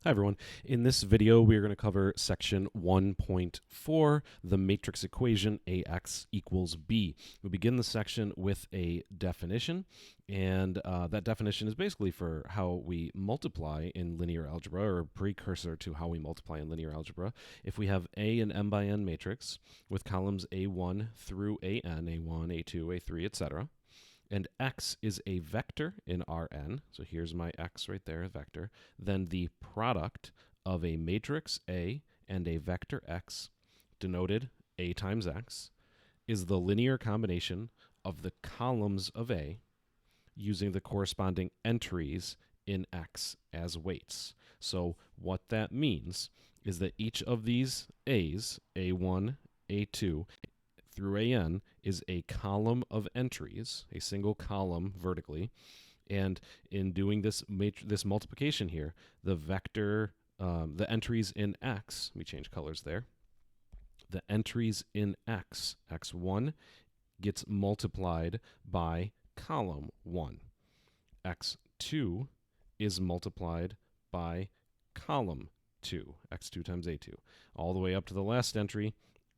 Hi everyone. In this video, we are going to cover section 1.4, the matrix equation AX equals B. We begin the section with a definition, and that definition is basically for how we multiply in linear algebra, or a precursor to how we multiply in linear algebra. If we have A and M by N matrix with columns A1 through AN, A1, A2, A3, etc., and x is a vector in Rn, so here's my x right there, a vector, then the product of a matrix A and a vector x, denoted A times x, is the linear combination of the columns of A using the corresponding entries in x as weights. So what that means is that each of these A's, A1, A2, through AN is a column of entries, a single column vertically. And in doing this multiplication here, the vector, the entries in X, we change colors there, the entries in X, X1, gets multiplied by column 1. X2 is multiplied by column 2, X2 times A2. All the way up to the last entry,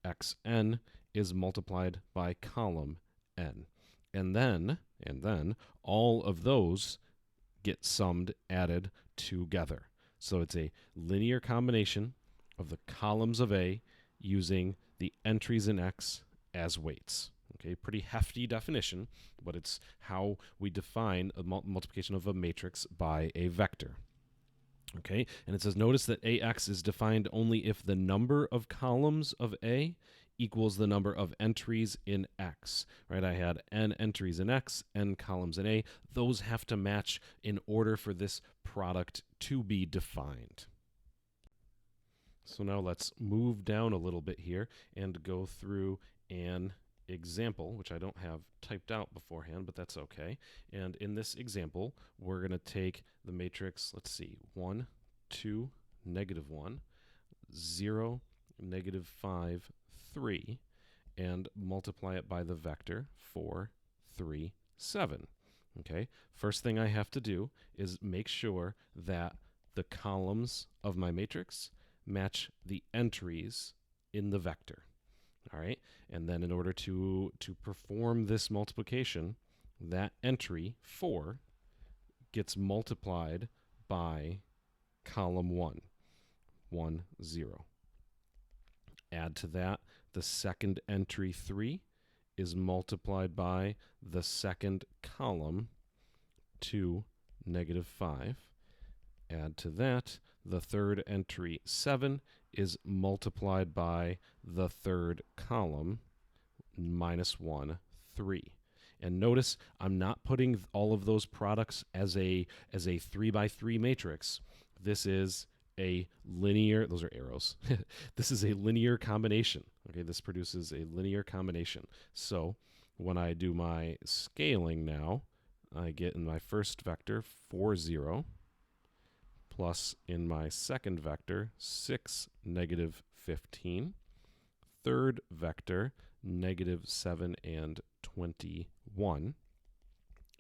Xn is multiplied by column n. And then all of those get summed, added together. So it's a linear combination of the columns of A using the entries in X as weights. Okay, pretty hefty definition, but it's how we define a multiplication of a matrix by a vector. Okay, and it says, notice that AX is defined only if the number of columns of A equals the number of entries in X, right? I had n entries in X, n columns in A. Those have to match in order for this product to be defined. So now let's move down a little bit here and go through an example, which I don't have typed out beforehand, but that's okay. And in this example, we're going to take the matrix, let's see, 1, 2, -1, 0, -5, 3, and multiply it by the vector 4, 3, 7. Okay, first thing I have to do is make sure that the columns of my matrix match the entries in the vector. All right, and then in order to perform this multiplication, that entry 4 gets multiplied by column 1, 1, 0. Add to that, the second entry 3 is multiplied by the second column 2, -5. Add to that, the third entry 7 is multiplied by the third column, -1, 3. And notice I'm not putting all of those products as a 3 by 3 matrix. This is a linear, those are arrows. This is a linear combination. Okay, this produces a linear combination. So when I do my scaling now, I get in my first vector 4, 0, plus in my second vector 6, -15, third vector -7 and 21.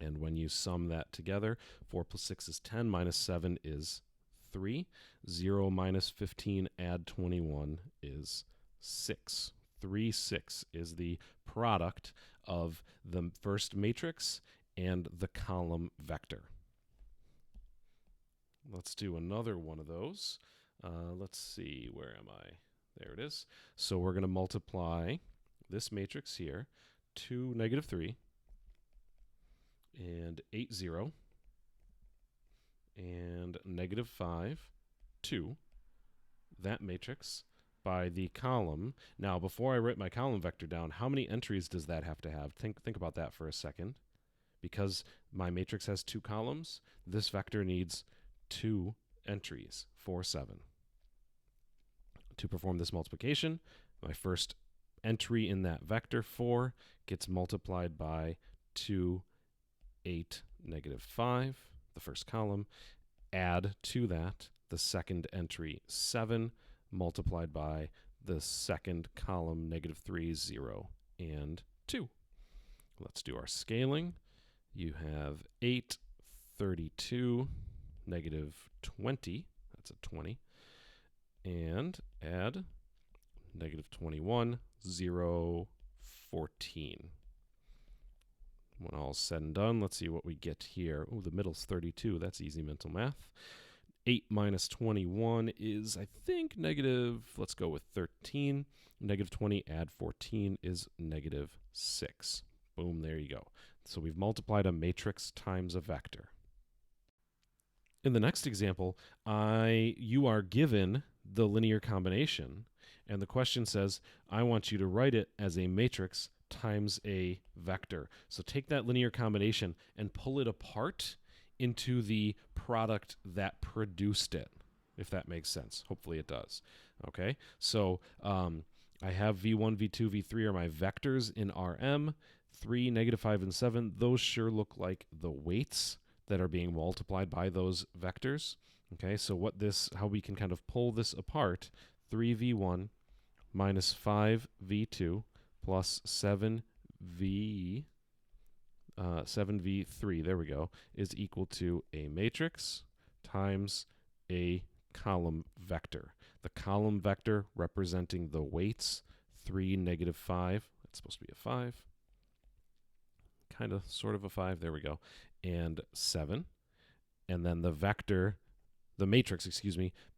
And when you sum that together, 4 plus 6 is 10, minus 7 is 3. 0 minus 15, add 21 is 6. 3, 6 is the product of the first matrix and the column vector. Let's do another one of those. Let's see, where am I? There it is. So we're going to multiply this matrix here, 2, -3, and 8, 0, and -5, 2, that matrix by the column. Now, before I write my column vector down, how many entries does that have to have? Think about that for a second. Because my matrix has 2 columns, this vector needs 2 entries, 4, 7. To perform this multiplication, my first entry in that vector 4 gets multiplied by 2, 8, -5, the first column. Add to that the second entry 7 multiplied by the second column -3, 0, and 2. Let's do our scaling. You have 8, 32, -20, that's a 20. And add negative 21, 0, 14. When all's said and done, let's see what we get here. Oh, the middle's 32. That's easy mental math. 8 minus 21 is, I think, negative, let's go with 13. Negative 20, add 14 is negative 6. Boom, there you go. So we've multiplied a matrix times a vector. In the next example, you are given the linear combination, and the question says, I want you to write it as a matrix times a vector. So take that linear combination and pull it apart into the product that produced it, if that makes sense. Hopefully it does. Okay, so I have V1, V2, V3 are my vectors in Rm. 3, negative 5, and 7, those sure look like the weights that are being multiplied by those vectors. Okay, so how we can kind of pull this apart, 3v1 minus 5v2 plus 7v3, there we go, is equal to a matrix times a column vector. The column vector representing the weights, 3, negative 5, that's supposed to be a 5, kind of, sort of a 5, there we go, and 7. And then the matrix,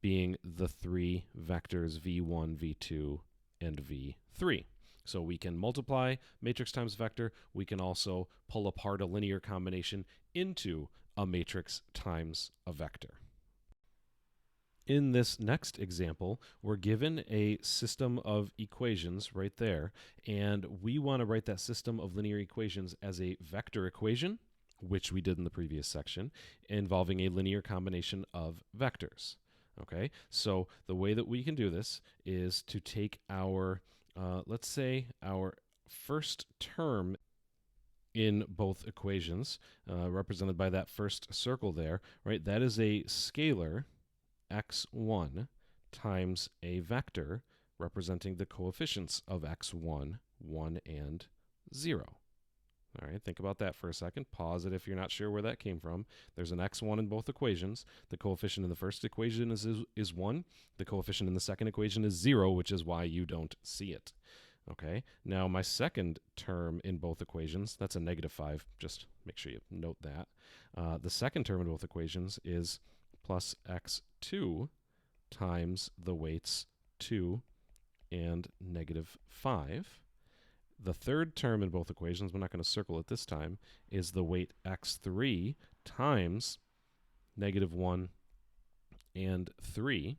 being the 3 vectors v1, v2, and v3. So we can multiply matrix times vector. We can also pull apart a linear combination into a matrix times a vector. In this next example, we're given a system of equations right there, and we want to write that system of linear equations as a vector equation, which we did in the previous section, involving a linear combination of vectors. Okay, so the way that we can do this is to take our, let's say, our first term in both equations, represented by that first circle there, right? That is a scalar, x1, times a vector representing the coefficients of x1, 1, and 0. All right, think about that for a second. Pause it if you're not sure where that came from. There's an x1 in both equations. The coefficient in the first equation is 1. The coefficient in the second equation is 0, which is why you don't see it. Okay, now my second term in both equations, that's a negative 5. Just make sure you note that. The second term in both equations is plus x2 times the weights 2 and negative 5. The third term in both equations, we're not going to circle it this time, is the weight x3 times negative 1 and 3.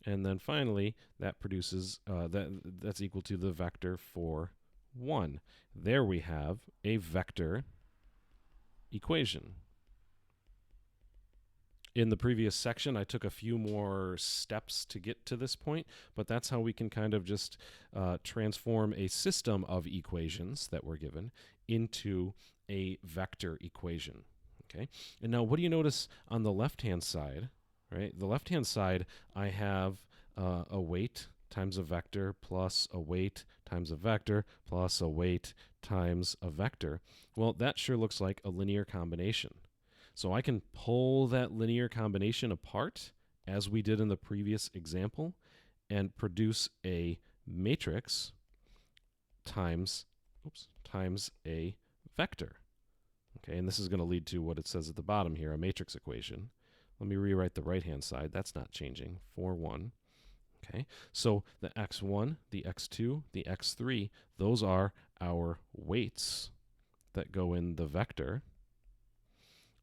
And then finally, that produces, that's equal to the vector for 1. There we have a vector equation. In the previous section, I took a few more steps to get to this point, but that's how we can kind of just transform a system of equations that we're given into a vector equation. Okay, and now what do you notice on the left-hand side? Right, the left-hand side, I have a weight times a vector plus a weight times a vector plus a weight times a vector. Well, that sure looks like a linear combination. So I can pull that linear combination apart, as we did in the previous example, and produce a matrix times a vector. Okay, and this is going to lead to what it says at the bottom here, a matrix equation. Let me rewrite the right-hand side. That's not changing. 4, 1. Okay, so the x1, the x2, the x3, those are our weights that go in the vector.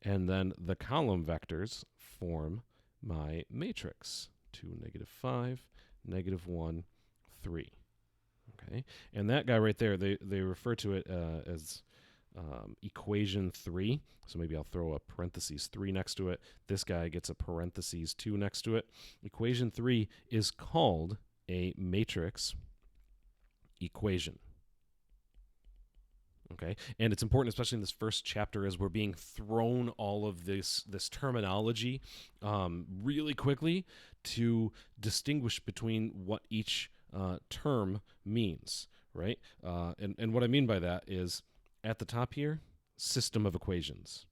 And then the column vectors form my matrix. 2, negative 5, negative 1, 3. Okay, and that guy right there, they refer to it as equation 3. So maybe I'll throw a parentheses 3 next to it. This guy gets a parentheses 2 next to it. Equation 3 is called a matrix equation. Okay, and it's important, especially in this first chapter, as we're being thrown all of this terminology really quickly to distinguish between what each term means, right? And what I mean by that is, at the top here, system of equations.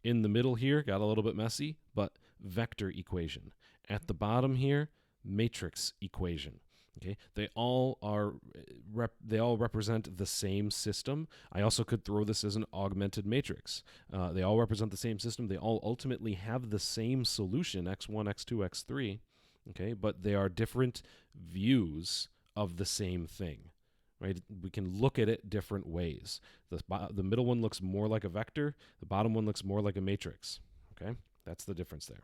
In the middle here, got a little bit messy, but vector equation. At the bottom here, matrix equation. Okay, they all represent the same system. I also could throw this as an augmented matrix. They all represent the same system. They all ultimately have the same solution, x1, x2, x3. Okay, but they are different views of the same thing. Right? We can look at it different ways. The middle one looks more like a vector. The bottom one looks more like a matrix. Okay, that's the difference there.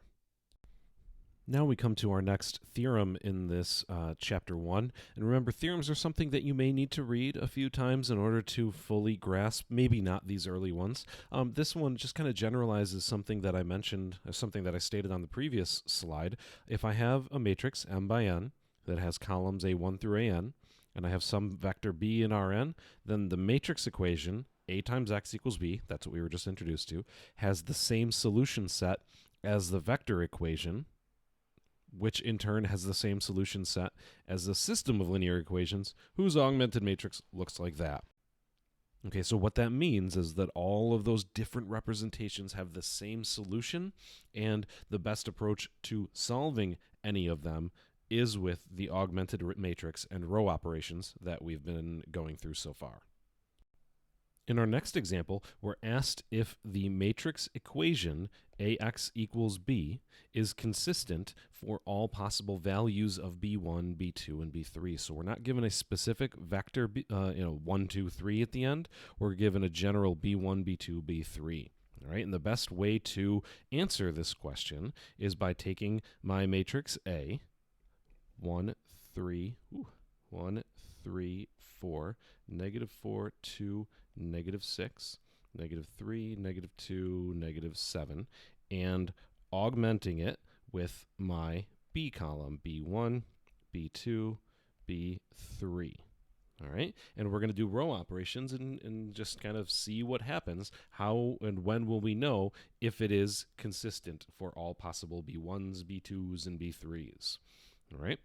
Now we come to our next theorem in this chapter 1. And remember, theorems are something that you may need to read a few times in order to fully grasp, maybe not these early ones. This one just kind of generalizes something that I mentioned, something that I stated on the previous slide. If I have a matrix, M by N, that has columns A1 through AN, and I have some vector B in Rn, then the matrix equation, A times X equals B, that's what we were just introduced to, has the same solution set as the vector equation, which in turn has the same solution set as the system of linear equations, whose augmented matrix looks like that. Okay, so what that means is that all of those different representations have the same solution, and the best approach to solving any of them is with the augmented matrix and row operations that we've been going through so far. In our next example, we're asked if the matrix equation AX equals B is consistent for all possible values of B1, B2, and B3. So we're not given a specific vector, 1, 2, 3 at the end. We're given a general B1, B2, B3. All right, and the best way to answer this question is by taking my matrix A, 1, 3, 4, -4, 2, -6, -3, -2, -7, and augmenting it with my B column, B1, B2, B3. All right, and we're going to do row operations and just kind of see what happens. How and when will we know if it is consistent for all possible B1s, B2s, and B3s? All right.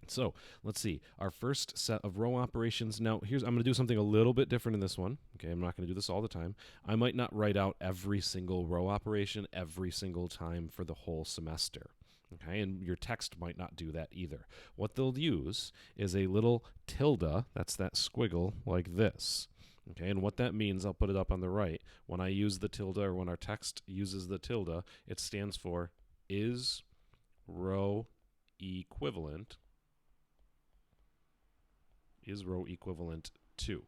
So let's see our first set of row operations. Now I'm going to do something a little bit different in this one. Okay, I'm not going to do this all the time. I might not write out every single row operation every single time for the whole semester. Okay, and your text might not do that either. What they'll use is a little tilde, that's that squiggle like this. Okay, and what that means, I'll put it up on the right. When I use the tilde, or when our text uses the tilde, it stands for is row equivalent to.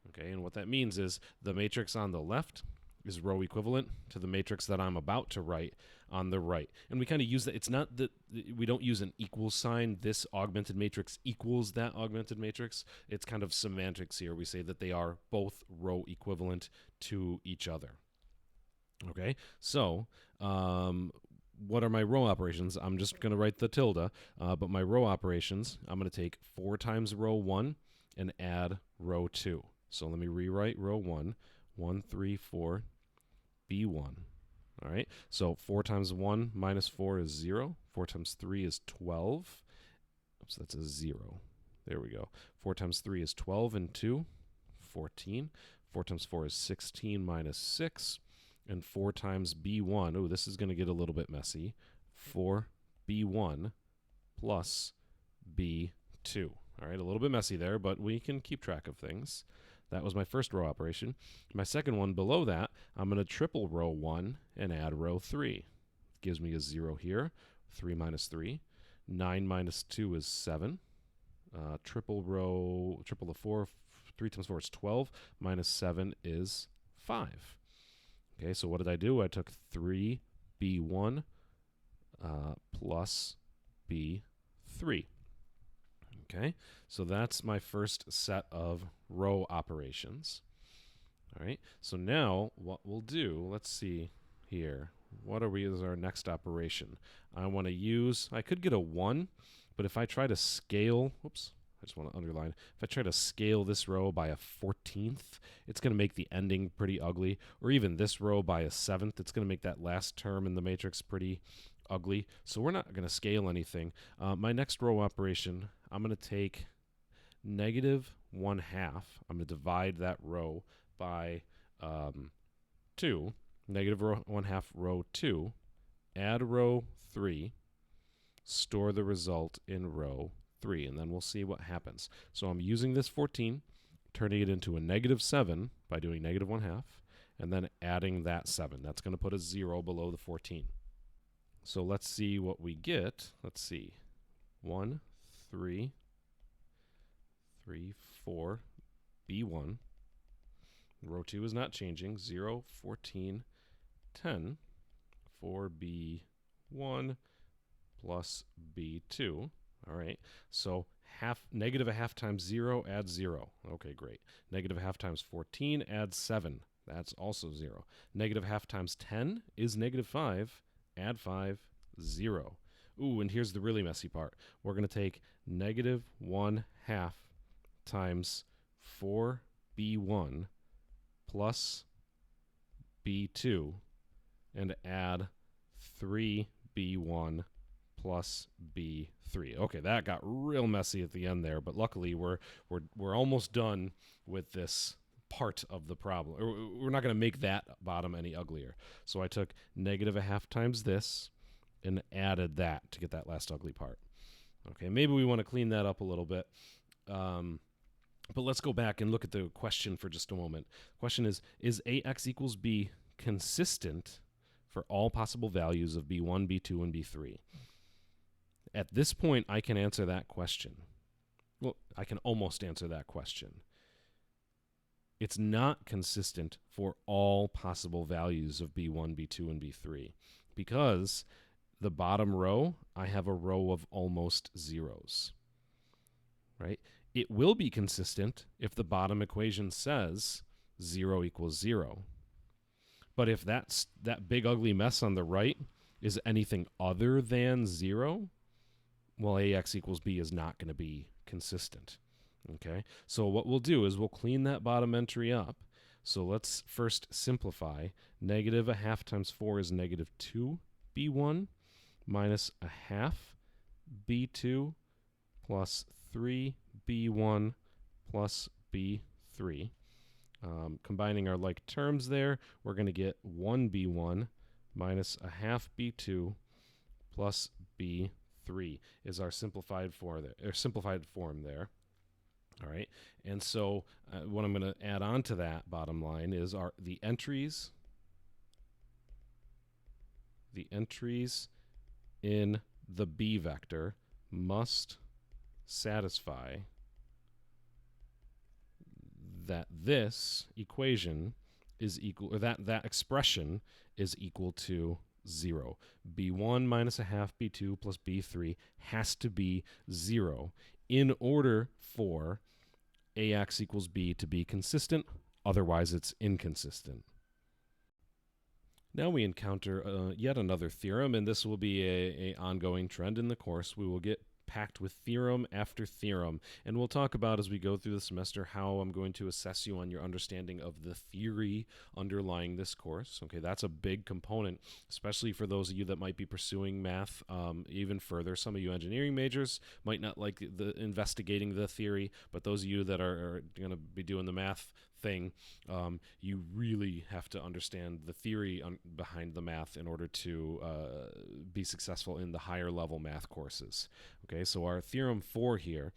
Okay, and what that means is the matrix on the left is row equivalent to the matrix that I'm about to write on the right. And we kind of use that. It's not that we don't use an equal sign. This augmented matrix equals that augmented matrix. It's kind of semantics here. We say that they are both row equivalent to each other. Okay, so what are my row operations? I'm just going to write the tilde, but my row operations, I'm going to take 4 times row 1 and add row 2. So let me rewrite row 1, 1, 3, 4, B1. All right, so 4 times 1 minus 4 is 0. 4 times 3 is 12. Oops, that's a 0. There we go. 4 times 3 is 12 and 2, 14. 4 times 4 is 16 minus 6. And 4 times B1, oh, this is going to get a little bit messy, 4B1 plus B2. All right, a little bit messy there, but we can keep track of things. That was my first row operation. My second one below that, I'm going to triple row 1 and add row 3. Gives me a 0 here, 3 minus 3. 9 minus 2 is 7. Triple the 4, 3 times 4 is 12, minus 7 is 5. Okay, so what did I do? I took 3B1 plus B3. Okay, so that's my first set of row operations. All right, so now what we'll do, let's see here. What is our next operation? I want to use, I could get a 1, but if I try to scale, whoops, I just want to underline, if I try to scale this row by a 14th, it's going to make the ending pretty ugly. Or even this row by a 7th, it's going to make that last term in the matrix pretty ugly. So we're not going to scale anything. My next row operation, I'm going to take -1/2. I'm going to divide that row by 2, -1/2 row 2, add row 3, store the result in row 3, and then we'll see what happens. So I'm using this 14, turning it into a negative 7 by doing negative 1/2, and then adding that 7. That's going to put a 0 below the 14. So let's see what we get. Let's see. 1, 3, 3, 4, B1. Row 2 is not changing. 0, 14, 10, 4B1 plus B2. All right, so negative 1/2 times 0 adds 0. Okay, great. Negative 1/2 times 14 adds 7. That's also 0. Negative 1/2 times 10 is negative 5. Add 5, 0. Ooh, and here's the really messy part. We're going to take negative 1/2 times 4B1 plus B2 and add 3B1 plus B3. Okay, that got real messy at the end there, but luckily we're almost done with this part of the problem. We're not going to make that bottom any uglier. So I took negative 1/2 times this and added that to get that last ugly part. Okay, maybe we want to clean that up a little bit. But let's go back and look at the question for just a moment. The question is AX equals B consistent for all possible values of B1, B2, and B3? At this point, I can answer that question. Well, I can almost answer that question. It's not consistent for all possible values of B1, B2, and B3 because the bottom row, I have a row of almost zeros, right? It will be consistent if the bottom equation says 0 equals 0. But if that big ugly mess on the right is anything other than 0, well, AX equals B is not going to be consistent. Okay, so what we'll do is we'll clean that bottom entry up. So let's first simplify. Negative 1/2 times 4 is negative 2B1 minus 1/2 B2 plus 3B1 plus B3. Combining our like terms there, we're going to get 1B1 minus 1/2 B2 plus B3 is our simplified form there. All right, and so what I'm going to add on to that bottom line is the entries in the B vector must satisfy that this equation is equal, or that expression is equal to 0. B1 minus 1/2 B2 plus B3 has to be 0 in order for AX equals B to be consistent. Otherwise, it's inconsistent. Now we encounter yet another theorem, and this will be a ongoing trend in the course. We will get packed with theorem after theorem, and we'll talk about as we go through the semester how I'm going to assess you on your understanding of the theory underlying this course. Okay, that's a big component, especially for those of you that might be pursuing math even further. Some of you engineering majors might not like investigating the theory, but those of you that are going to be doing the math thing, you really have to understand the theory behind the math in order to be successful in the higher level math courses. Okay, so our theorem 4 here,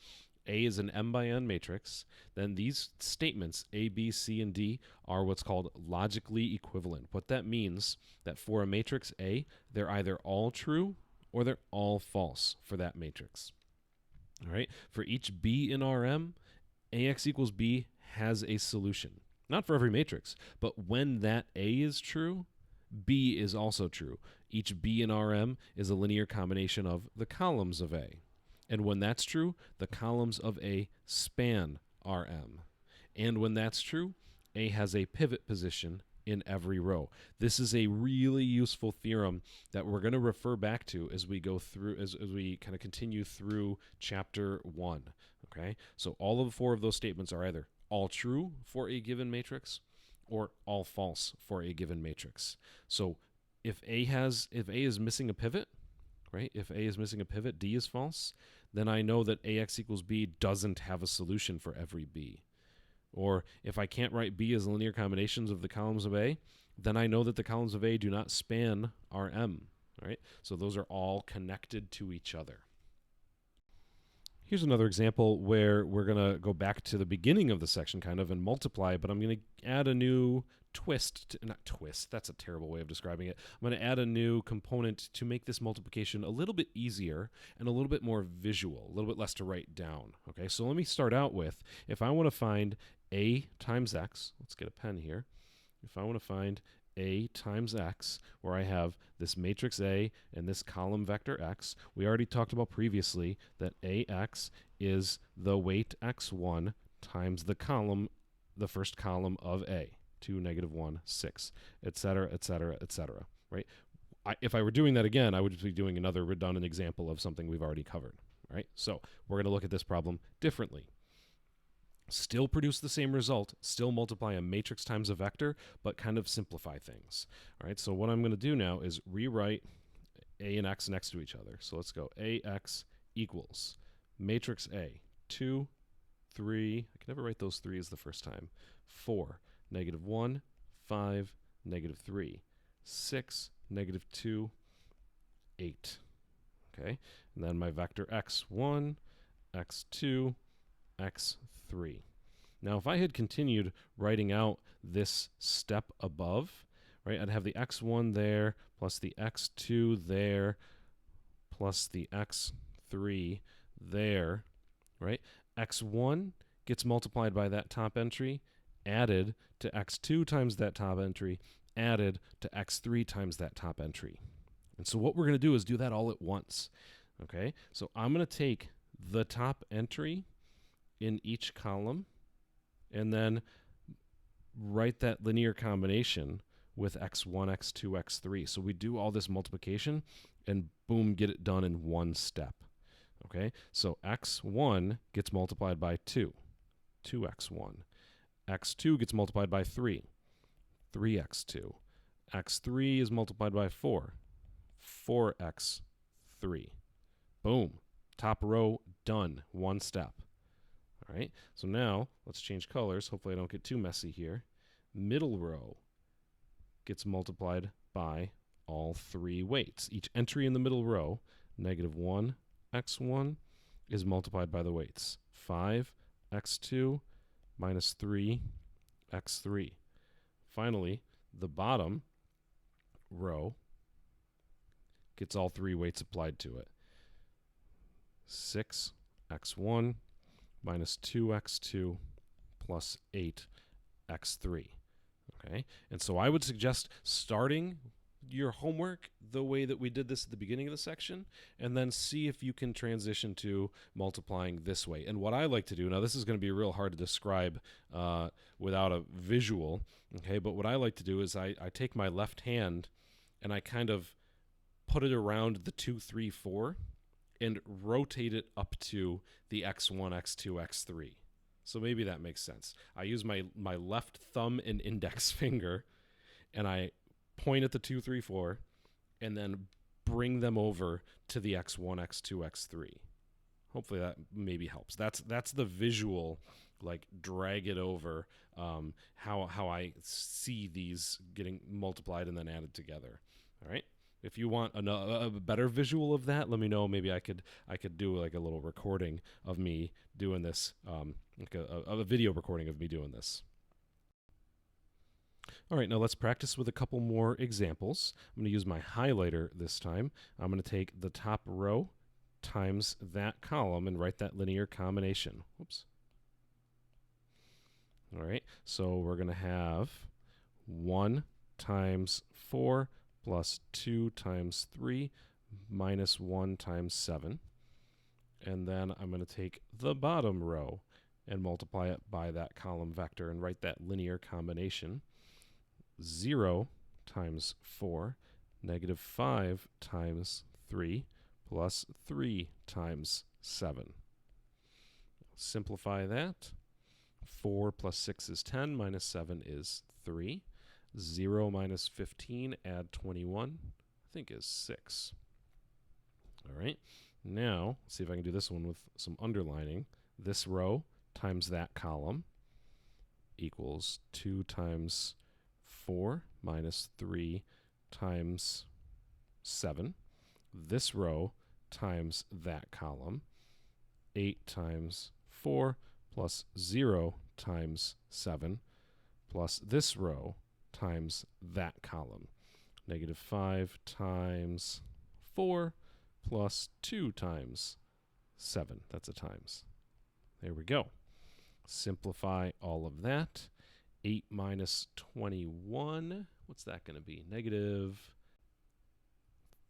A is an m by n matrix. Then these statements, A, B, C, and D, are what's called logically equivalent. What that means that for a matrix A, they're either all true or they're all false for that matrix. All right, for each B in Rm, AX equals B has a solution. Not for every matrix, but when that A is true, B is also true. Each B in Rm is a linear combination of the columns of A. And when that's true, the columns of A span Rm. And when that's true, A has a pivot position in every row. This is a really useful theorem that we're going to refer back to as we go through, as we kind of continue through chapter 1. Okay, so all of the 4 of those statements are either all true for a given matrix or all false for a given matrix. So if A is missing a pivot, right? If A is missing a pivot, D is false, then I know that AX equals B doesn't have a solution for every B. Or if I can't write B as linear combinations of the columns of A, then I know that the columns of A do not span Rm. All right, so those are all connected to each other. Here's another example where we're going to go back to the beginning of the section kind of and multiply, but I'm going to add a new not twist, that's a terrible way of describing it. I'm going to add a new component to make this multiplication a little bit easier and a little bit more visual, a little bit less to write down. Okay, so let me start out with, if I want to find a times x, let's get a pen here. If I want to find a times x, where I have this matrix A and this column vector x, we already talked about previously that ax is the weight x1 times the column, the first column of A, 2, -1, 6, etc., etc., etc., right? If I were doing that again, I would just be doing another redundant example of something we've already covered, right? So we're going to look at this problem differently. Still produce the same result, still multiply a matrix times a vector, but kind of simplify things. All right, so what I'm going to do now is rewrite A and x next to each other. So let's go ax equals matrix A, 2, 3, I can never write those 3s the first time, 4, -1, 5, -3, 6, -2, 8. Okay, and then my vector x1, x2, x3. Now, if I had continued writing out this step above, right, I'd have the x1 there, plus the x2 there, plus the x3 there, right? x1 gets multiplied by that top entry, added to x2 times that top entry, added to x3 times that top entry. And so what we're going to do is do that all at once, okay? So I'm going to take the top entry in each column and then write that linear combination with x1, x2, x3. So we do all this multiplication and boom, get it done in one step. Okay, so x1 gets multiplied by 2, 2x1. x2 gets multiplied by 3, 3x2. x3 is multiplied by 4, 4x3. Boom, top row done, one step. All right, so now let's change colors. Hopefully I don't get too messy here. Middle row gets multiplied by all 3 weights. Each entry in the middle row, -1, x1, is multiplied by the weights. 5, x2, minus 3, x3. Finally, the bottom row gets all 3 weights applied to it. 6, x1, minus 2x2 plus 8x3. Okay, and so I would suggest starting your homework the way that we did this at the beginning of the section, and then see if you can transition to multiplying this way. And what I like to do, now this is going to be real hard to describe without a visual, okay, but what I like to do is I take my left hand and I kind of put it around the 2, 3, 4, and rotate it up to the x1, x2, x3. So maybe that makes sense. I use my left thumb and index finger, and I point at the 2, 3, 4, and then bring them over to the x1, x2, x3. Hopefully that maybe helps. That's the visual, like drag it over, how I see these getting multiplied and then added together. All right. If you want a better visual of that, let me know. Maybe I could do like a little recording of me doing this, like a video recording of me doing this. All right, now let's practice with a couple more examples. I'm going to use my highlighter this time. I'm going to take the top row times that column and write that linear combination. Whoops. All right, so we're going to have 1 times 4 plus 2 times 3 minus 1 times 7. And then I'm going to take the bottom row and multiply it by that column vector and write that linear combination. 0 times 4, -5 times 3, plus 3 times 7. Simplify that. 4 plus 6 is 10, minus 7 is 3. 0 minus 15, add 21, I think is 6. All right, now let's see if I can do this one with some underlining. This row times that column equals 2 times 4 minus 3 times 7. This row times that column. 8 times 4 plus 0 times 7 plus this row times that column. Negative 5 times 4 plus 2 times 7. That's a times. There we go. Simplify all of that. 8 minus 21. What's that going to be? Negative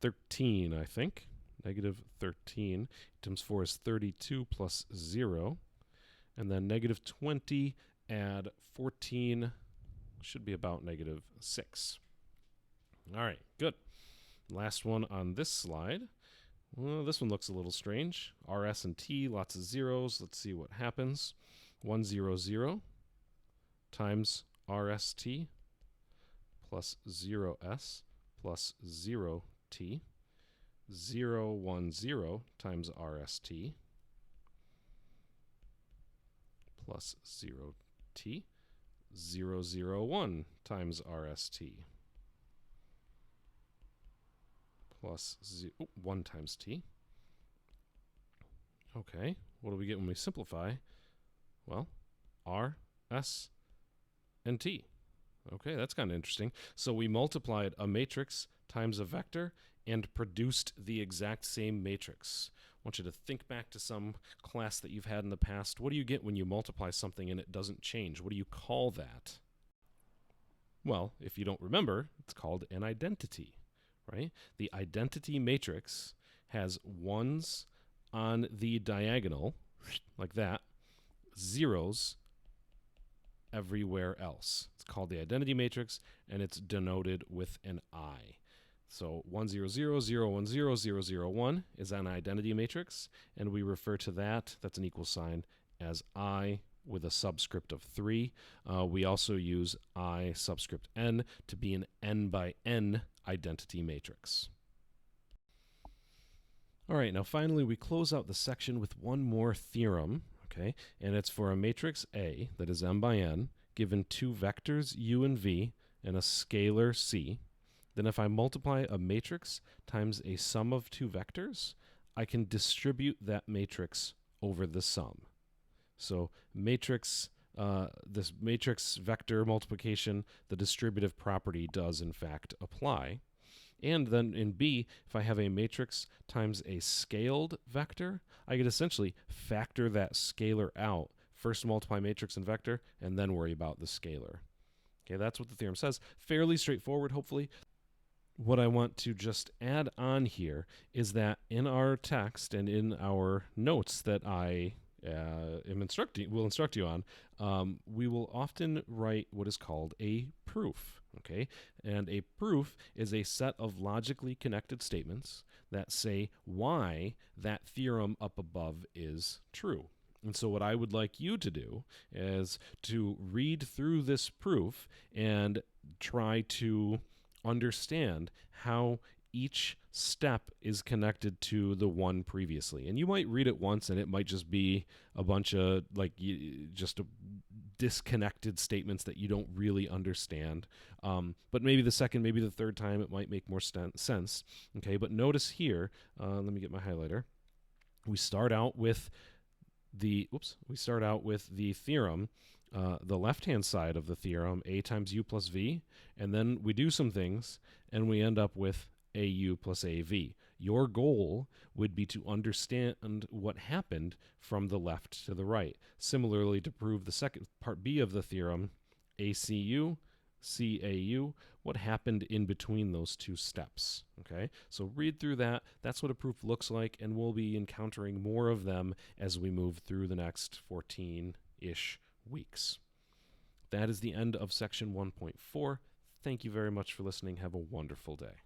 13, I think. Negative 13 times 4 is 32 plus 0. And then negative 20, add 14, should be about negative 6. All right, good. Last one on this slide. Well, this one looks a little strange. RS and T, lots of zeros. Let's see what happens. 100 times RST plus 0S plus 0T. 010 times RST plus 0T. 001 times RST plus 1 times T. Okay, what do we get when we simplify? Well, R, S, and T. Okay, that's kind of interesting. So we multiplied a matrix times a vector and produced the exact same matrix. I want you to think back to some class that you've had in the past. What do you get when you multiply something and it doesn't change? What do you call that? Well, if you don't remember, it's called an identity, right? The identity matrix has ones on the diagonal, like that, zeros everywhere else. It's called the identity matrix, and it's denoted with an I. So 100, 010, 001 is an identity matrix, and we refer to that, that's an equal sign, as I with a subscript of 3. We also use I subscript n to be an n by n identity matrix. All right, now finally we close out the section with one more theorem, okay? And it's for a matrix A that is m by n, given two vectors u and v and a scalar c. Then if I multiply a matrix times a sum of two vectors, I can distribute that matrix over the sum. So matrix, this matrix vector multiplication, the distributive property does in fact apply. And then in B, if I have a matrix times a scaled vector, I could essentially factor that scalar out. First multiply matrix and vector, and then worry about the scalar. Okay, that's what the theorem says. Fairly straightforward, hopefully. What I want to just add on here is that in our text and in our notes that I will instruct you on, we will often write what is called a proof. Okay, and a proof is a set of logically connected statements that say why that theorem up above is true. And so what I would like you to do is to read through this proof and try to understand how each step is connected to the one previously. And you might read it once and it might just be a bunch of just disconnected statements that you don't really understand. But maybe the second, maybe the third time it might make more sense. Okay, but notice here, let me get my highlighter. We start out with the theorem, the left-hand side of the theorem, a times u plus v, and then we do some things, and we end up with au plus av. Your goal would be to understand what happened from the left to the right. Similarly, to prove the second part B of the theorem, acu, cau, what happened in between those two steps. Okay, so read through that. That's what a proof looks like, and we'll be encountering more of them as we move through the next 14-ish weeks. That is the end of section 1.4. Thank you very much for listening. Have a wonderful day.